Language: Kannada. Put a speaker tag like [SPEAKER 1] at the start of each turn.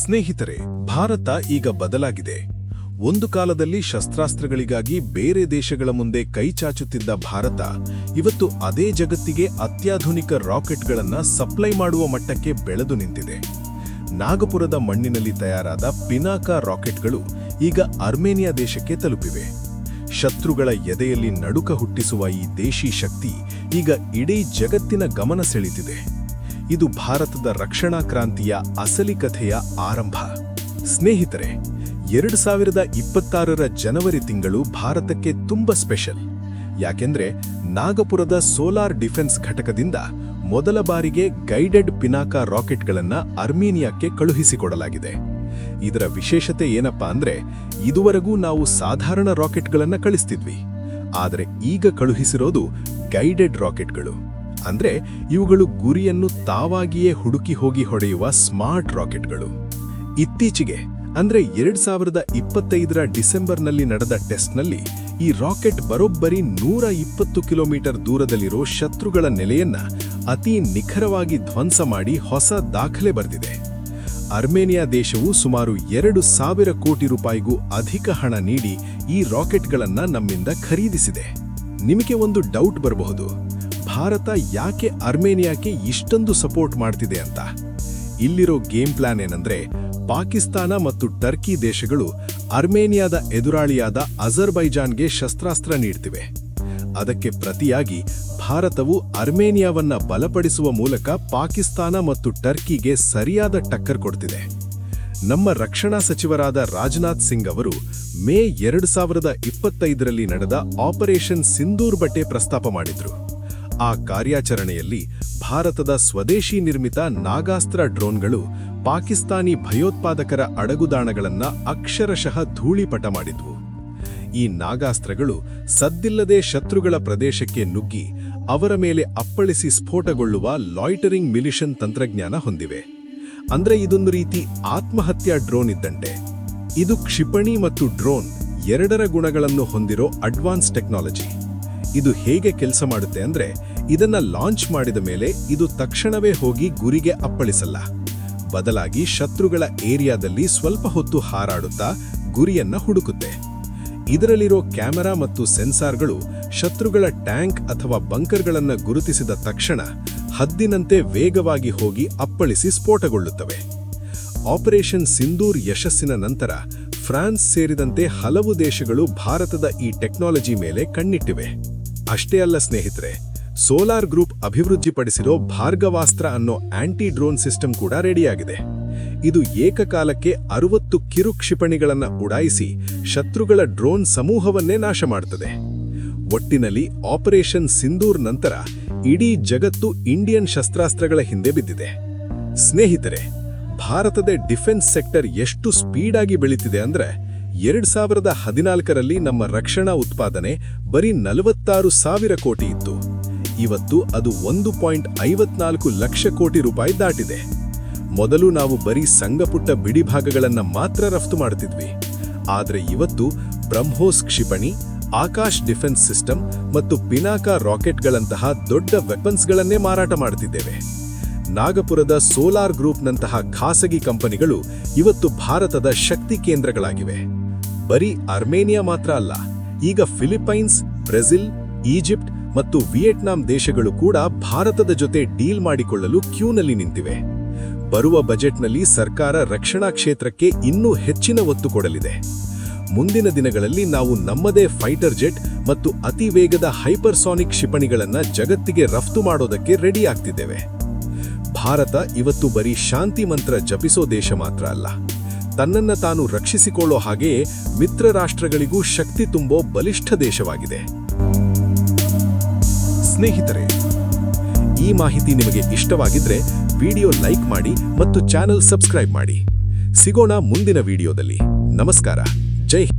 [SPEAKER 1] ಸ್ನೇಹಿತರೆ, ಭಾರತ ಈಗ ಬದಲಾಗಿದೆ. ಒಂದು ಕಾಲದಲ್ಲಿ ಶಸ್ತ್ರಾಸ್ತ್ರಗಳಿಗಾಗಿ ಬೇರೆ ದೇಶಗಳ ಮುಂದೆ ಕೈಚಾಚುತ್ತಿದ್ದ ಭಾರತ ಇವತ್ತು ಅದೇ ಜಗತ್ತಿಗೆ ಅತ್ಯಾಧುನಿಕ ರಾಕೆಟ್ಗಳನ್ನು ಸಪ್ಲೈ ಮಾಡುವ ಮಟ್ಟಕ್ಕೆ ಬೆಳೆದು ನಿಂತಿದೆ. ನಾಗಪುರದ ಮಣ್ಣಿನಲ್ಲಿ ತಯಾರಾದ ಪಿನಾಕ ರಾಕೆಟ್ಗಳು ಈಗ ಅರ್ಮೇನಿಯಾ ದೇಶಕ್ಕೆ ತಲುಪಿವೆ. ಶತ್ರುಗಳ ಎದೆಯಲ್ಲಿ ನಡುಕ ಹುಟ್ಟಿಸುವ ಈ ದೇಶಿ ಶಕ್ತಿ ಈಗ ಇಡೀ ಜಗತ್ತಿನ ಗಮನ ಸೆಳೆದಿದೆ. ಇದು ಭಾರತದ ರಕ್ಷಣಾ ಕ್ರಾಂತಿಯ ಅಸಲಿ ಕಥೆಯ ಆರಂಭ. ಸ್ನೇಹಿತರೆ, 2026ರ ಜನವರಿ ತಿಂಗಳು ಭಾರತಕ್ಕೆ ತುಂಬ ಸ್ಪೆಷಲ್. ಯಾಕೆಂದ್ರೆ ನಾಗಪುರದ ಸೋಲಾರ್ ಡಿಫೆನ್ಸ್ ಘಟಕದಿಂದ ಮೊದಲ ಬಾರಿಗೆ ಗೈಡೆಡ್ ಪಿನಾಕ ರಾಕೆಟ್ಗಳನ್ನು ಅರ್ಮೇನಿಯಾಕ್ಕೆ ಕಳುಹಿಸಿಕೊಡಲಾಗಿದೆ. ಇದರ ವಿಶೇಷತೆ ಏನಪ್ಪಾ ಅಂದ್ರೆ, ಇದುವರೆಗೂ ನಾವು ಸಾಧಾರಣ ರಾಕೆಟ್ಗಳನ್ನು ಕಳಿಸ್ತಿದ್ವಿ. ಆದರೆ ಈಗ ಕಳುಹಿಸಿರೋದು ಗೈಡೆಡ್ ರಾಕೆಟ್ಗಳು. ಅಂದ್ರೆ ಇವುಗಳು ಗುರಿಯನ್ನು ತಾವಾಗಿಯೇ ಹುಡುಕಿ ಹೋಗಿ ಹೊಡೆಯುವ ಸ್ಮಾರ್ಟ್ ರಾಕೆಟ್ಗಳು. ಇತ್ತೀಚೆಗೆ ಅಂದ್ರೆ 2025ರ ಡಿಸೆಂಬರ್ನಲ್ಲಿ ನಡೆದ ಟೆಸ್ಟ್ನಲ್ಲಿ ಈ ರಾಕೆಟ್ ಬರೋಬ್ಬರಿ 120 ಕಿಲೋಮೀಟರ್ ದೂರದಲ್ಲಿರೋ ಶತ್ರುಗಳ ನೆಲೆಯನ್ನ ಅತಿ ನಿಖರವಾಗಿ ಧ್ವಂಸ ಮಾಡಿ ಹೊಸ ದಾಖಲೆ ಬರೆದಿದೆ. ಅರ್ಮೇನಿಯಾ ದೇಶವು ಸುಮಾರು 2,000 ಕೋಟಿ ರೂಪಾಯಿಗೂ ಅಧಿಕ ಹಣ ನೀಡಿ ಈ ರಾಕೆಟ್ಗಳನ್ನು ನಮ್ಮಿಂದ ಖರೀದಿಸಿದೆ. ನಿಮಗೆ ಒಂದು ಡೌಟ್ ಬರಬಹುದು, ಭಾರತ ಯಾಕೆ ಅರ್ಮೇನಿಯಾಕ್ಕೆ ಇಷ್ಟೊಂದು ಸಪೋರ್ಟ್ ಮಾಡ್ತಿದೆ ಅಂತ. ಇಲ್ಲಿರೋ ಗೇಮ್ ಪ್ಲಾನ್ ಏನಂದ್ರೆ, ಪಾಕಿಸ್ತಾನ ಮತ್ತು ಟರ್ಕಿ ದೇಶಗಳು ಅರ್ಮೇನಿಯಾದ ಎದುರಾಳಿಯಾದ ಅಜರ್ಬೈಜಾನ್ಗೆ ಶಸ್ತ್ರಾಸ್ತ್ರ ನೀಡ್ತಿವೆ. ಅದಕ್ಕೆ ಪ್ರತಿಯಾಗಿ ಭಾರತವು ಅರ್ಮೇನಿಯಾವನ್ನ ಬಲಪಡಿಸುವ ಮೂಲಕ ಪಾಕಿಸ್ತಾನ ಮತ್ತು ಟರ್ಕಿಗೆ ಸರಿಯಾದ ಟಕ್ಕರ್ ಕೊಡ್ತಿದೆ. ನಮ್ಮ ರಕ್ಷಣಾ ಸಚಿವರಾದ ರಾಜನಾಥ್ ಸಿಂಗ್ ಅವರು ಮೇ 2025ರಲ್ಲಿ ನಡೆದ ಆಪರೇಷನ್ ಸಿಂಧೂರ್ ಬಟ್ಟೆ ಪ್ರಸ್ತಾಪ ಮಾಡಿದ್ರು. ಆ ಕಾರ್ಯಾಚರಣೆಯಲ್ಲಿ ಭಾರತದ ಸ್ವದೇಶಿ ನಿರ್ಮಿತ ನಾಗಾಸ್ತ್ರ ಡ್ರೋನ್ಗಳು ಪಾಕಿಸ್ತಾನಿ ಭಯೋತ್ಪಾದಕರ ಅಡಗುದಾಣಗಳನ್ನ ಅಕ್ಷರಶಃ ಧೂಳಿಪಟ ಮಾಡಿದ್ವು. ಈ ನಾಗಾಸ್ತ್ರಗಳು ಸದ್ದಿಲ್ಲದೆ ಶತ್ರುಗಳ ಪ್ರದೇಶಕ್ಕೆ ನುಗ್ಗಿ ಅವರ ಮೇಲೆ ಅಪ್ಪಳಿಸಿ ಸ್ಫೋಟಗೊಳ್ಳುವ ಲಾಯ್ಟರಿಂಗ್ ಮಿಲಿಷನ್ ತಂತ್ರಜ್ಞಾನ ಹೊಂದಿವೆ. ಅಂದ್ರೆ ಇದೊಂದು ರೀತಿ ಆತ್ಮಹತ್ಯಾ ಡ್ರೋನ್ ಇದ್ದಂತೆ. ಇದು ಕ್ಷಿಪಣಿ ಮತ್ತು ಡ್ರೋನ್ ಎರಡರ ಗುಣಗಳನ್ನು ಹೊಂದಿರೋ ಅಡ್ವಾನ್ಸ್ ಟೆಕ್ನಾಲಜಿ. ಇದು ಹೇಗೆ ಕೆಲಸ ಮಾಡುತ್ತೆ ಅಂದ್ರೆ, ಇದನ್ನ ಲಾಂಚ್ ಮಾಡಿದ ಮೇಲೆ ಇದು ತಕ್ಷಣವೇ ಹೋಗಿ ಗುರಿಗೆ ಅಪ್ಪಳಿಸಲ್ಲ. ಬದಲಾಗಿ ಶತ್ರುಗಳ ಏರಿಯಾದಲ್ಲಿ ಸ್ವಲ್ಪ ಹೊತ್ತು ಹಾರಾಡುತ್ತಾ ಗುರಿಯನ್ನ ಹುಡುಕುತ್ತೆ. ಇದರಲ್ಲಿರೋ ಕ್ಯಾಮೆರಾ ಮತ್ತು ಸೆನ್ಸಾರ್ಗಳು ಶತ್ರುಗಳ ಟ್ಯಾಂಕ್ ಅಥವಾ ಬಂಕರ್ಗಳನ್ನು ಗುರುತಿಸಿದ ತಕ್ಷಣ ಹದ್ದಿನಂತೆ ವೇಗವಾಗಿ ಹೋಗಿ ಅಪ್ಪಳಿಸಿ ಸ್ಫೋಟಗೊಳ್ಳುತ್ತವೆ. ಆಪರೇಷನ್ ಸಿಂಧೂರ್ ಯಶಸ್ಸಿನ ನಂತರ ಫ್ರಾನ್ಸ್ ಸೇರಿದಂತೆ ಹಲವು ದೇಶಗಳು ಭಾರತದ ಈ ಟೆಕ್ನಾಲಜಿ ಮೇಲೆ ಕಣ್ಣಿಟ್ಟಿವೆ. ಅಷ್ಟೇ ಅಲ್ಲ ಸ್ನೇಹಿತರೆ, ಸೋಲಾರ್ ಗ್ರೂಪ್ ಅಭಿವೃದ್ಧಿಪಡಿಸಿರೋ ಭಾರ್ಗವಾಸ್ತ್ರ ಅನ್ನೋ ಆಂಟಿ ಡ್ರೋನ್ ಸಿಸ್ಟಮ್ ಕೂಡ ರೆಡಿಯಾಗಿದೆ. ಇದು ಏಕಕಾಲಕ್ಕೆ 60 ಕಿರು ಕ್ಷಿಪಣಿಗಳನ್ನು ಉಡಾಯಿಸಿ ಶತ್ರುಗಳ ಡ್ರೋನ್ ಸಮೂಹವನ್ನೇ ನಾಶ ಮಾಡುತ್ತದೆ. ಒಟ್ಟಿನಲ್ಲಿ ಆಪರೇಷನ್ ಸಿಂಧೂರ್ ನಂತರ ಇಡೀ ಜಗತ್ತು ಇಂಡಿಯನ್ ಶಸ್ತ್ರಾಸ್ತ್ರಗಳ ಹಿಂದೆ ಬಿದ್ದಿದೆ. ಸ್ನೇಹಿತರೆ, ಭಾರತದ ಡಿಫೆನ್ಸ್ ಸೆಕ್ಟರ್ ಎಷ್ಟು ಸ್ಪೀಡಾಗಿ ಬೆಳೀತಿದೆ ಅಂದ್ರೆ, 2014ರಲ್ಲಿ ನಮ್ಮ ರಕ್ಷಣಾ ಉತ್ಪಾದನೆ ಬರೀ 46,000 ಕೋಟಿ ಇತ್ತು. ಇವತ್ತು ಅದು 1.54 ಲಕ್ಷ ಕೋಟಿ ರೂಪಾಯಿ ದಾಟಿದೆ. ಮೊದಲು ನಾವು ಬರೀ ಸಣ್ಣಪುಟ್ಟ ಬಿಡಿಭಾಗಗಳನ್ನು ಮಾತ್ರ ರಫ್ತು ಮಾಡುತ್ತಿದ್ವಿ. ಆದರೆ ಇವತ್ತು ಬ್ರಹ್ಮೋಸ್ ಕ್ಷಿಪಣಿ, ಆಕಾಶ್ ಡಿಫೆನ್ಸ್ ಸಿಸ್ಟಮ್ ಮತ್ತು ಪಿನಾಕ ರಾಕೆಟ್ಗಳಂತಹ ದೊಡ್ಡ ವೆಪನ್ಸ್ಗಳನ್ನೇ ಮಾರಾಟ ಮಾಡುತ್ತಿದ್ದೇವೆ. ನಾಗಪುರದ ಸೋಲಾರ್ ಗ್ರೂಪ್ನಂತಹ ಖಾಸಗಿ ಕಂಪನಿಗಳು ಇವತ್ತು ಭಾರತದ ಶಕ್ತಿ ಕೇಂದ್ರಗಳಾಗಿವೆ. ಬರೀ ಅರ್ಮೇನಿಯಾ ಮಾತ್ರ ಅಲ್ಲ, ಈಗ ಫಿಲಿಪೈನ್ಸ್, ಬ್ರೆಜಿಲ್, ಈಜಿಪ್ಟ್ ಮತ್ತು ವಿಯೆಟ್ನಾಂ ದೇಶಗಳು ಕೂಡ ಭಾರತದ ಜೊತೆ ಡೀಲ್ ಮಾಡಿಕೊಳ್ಳಲು ಕ್ಯೂನಲ್ಲಿ ನಿಂತಿವೆ. ಬರುವ ಬಜೆಟ್ನಲ್ಲಿ ಸರ್ಕಾರ ರಕ್ಷಣಾ ಕ್ಷೇತ್ರಕ್ಕೆ ಇನ್ನೂ ಹೆಚ್ಚಿನ ಒತ್ತು ಕೊಡಲಿದೆ. ಮುಂದಿನ ದಿನಗಳಲ್ಲಿ ನಾವು ನಮ್ಮದೇ ಫೈಟರ್ ಜೆಟ್ ಮತ್ತು ಅತಿ ವೇಗದ ಹೈಪರ್ಸಾನಿಕ್ ಕ್ಷಿಪಣಿಗಳನ್ನು ಜಗತ್ತಿಗೆ ರಫ್ತು ಮಾಡೋದಕ್ಕೆ ರೆಡಿ ಆಗ್ತಿದ್ದೇವೆ. ಭಾರತ ಇವತ್ತು ಬರೀ ಶಾಂತಿ ಮಂತ್ರ ಜಪಿಸೋ ದೇಶ ಮಾತ್ರ ಅಲ್ಲ, ತನ್ನನ್ನು ತಾನು ರಕ್ಷಿಸಿಕೊಳ್ಳೋ ಹಾಗೆಯೇ ಮಿತ್ರ ರಾಷ್ಟ್ರಗಳಿಗೂ ಶಕ್ತಿ ತುಂಬೋ ಬಲಿಷ್ಠ ದೇಶವಾಗಿದೆ. ಸ್ನೇಹಿತರೆ, ಈ ಮಾಹಿತಿ ನಿಮಗೆ ಇಷ್ಟವಾಗಿದ್ರೆ ವಿಡಿಯೋ ಲೈಕ್ ಮಾಡಿ ಮತ್ತು ಚಾನೆಲ್ ಸಬ್ಸ್ಕ್ರೈಬ್ ಮಾಡಿ. ಸಿಗೋಣ ಮುಂದಿನ ವಿಡಿಯೋದಲ್ಲಿ. ನಮಸ್ಕಾರ. ಜೈ ಹಿಂದ್.